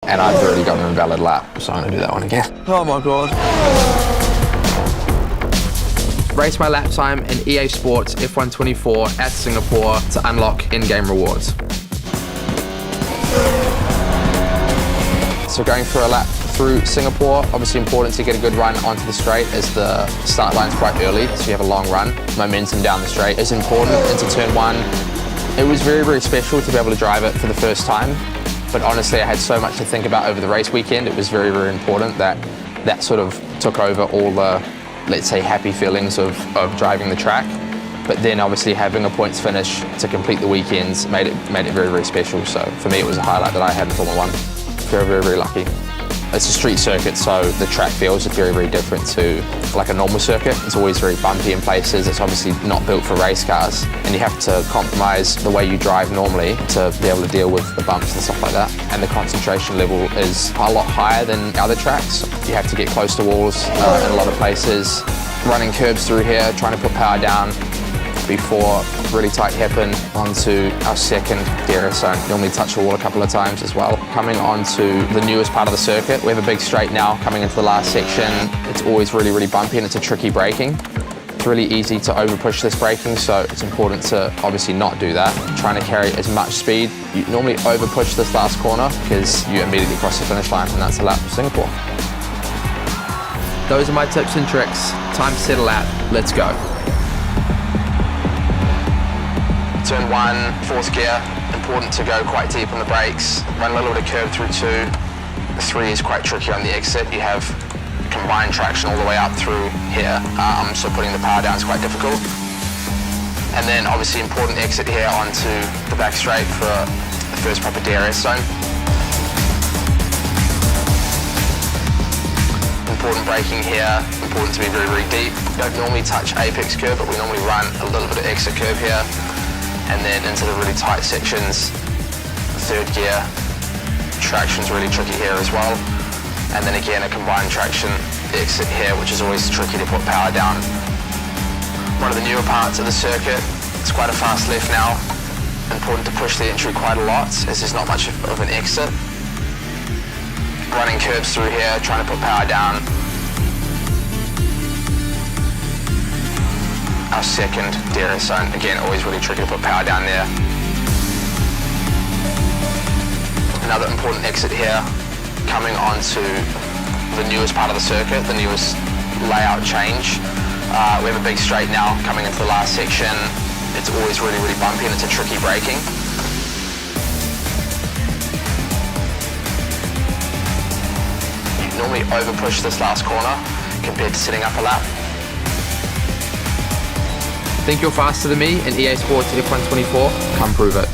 and I've already got an invalid lap, so I'm gonna do that one again. Oh my God. Race my lap time in EA Sports F1 24 at Singapore to unlock in-game rewards. So going for a lap through Singapore, obviously important to get a good run onto the straight as the start line's quite early, so you have a long run. Momentum down the straight is important into turn one. It was very, very special to be able to drive it for the first time, but honestly I had so much to think about over the race weekend. It was very, very important that that sort of took over all the, let's say, happy feelings of driving the track. But then obviously having a points finish to complete the weekends made it very, very special. So for me it was a highlight that I had in Formula 1. Very, very, very lucky. It's a street circuit, so the track feels very, very different to like a normal circuit. It's always very bumpy in places. It's obviously not built for race cars, and you have to compromise the way you drive normally to be able to deal with the bumps and stuff like that. And the concentration level is a lot higher than other tracks. You have to get close to walls in a lot of places. Running curbs through here, trying to put power down before really tight hairpin onto our second DRS zone. Normally touch the wall a couple of times as well. Coming onto the newest part of the circuit, we have a big straight now coming into the last section. It's always really, really bumpy and it's a tricky braking. It's really easy to over push this braking, so it's important to obviously not do that. Trying to carry as much speed. You normally over push this last corner because you immediately cross the finish line, and that's a lap of Singapore. Those are my tips and tricks. Time to set a lap. Let's go. Turn one, fourth gear, important to go quite deep on the brakes. Run a little bit of curve through two. The three is quite tricky on the exit. You have combined traction all the way up through here, so putting the power down is quite difficult. And then obviously important exit here onto the back straight for the first proper DRS zone. Important braking here, important to be very, very deep. You don't normally touch apex curve, but we normally run a little bit of exit curve here. And then into the really tight sections, third gear, traction's really tricky here as well. And then again, a combined traction exit here, which is always tricky to put power down. One of the newer parts of the circuit, it's quite a fast left now. Important to push the entry quite a lot, as there's not much of an exit. Running curbs through here, trying to put power down. Our second DRS zone, again, always really tricky to put power down there. Another important exit here, coming onto the newest part of the circuit, the newest layout change. We have a big straight now coming into the last section. It's always really, really bumpy and it's a tricky braking. You normally over push this last corner compared to setting up a lap. Think you're faster than me in EA Sports F1 24? Come prove it.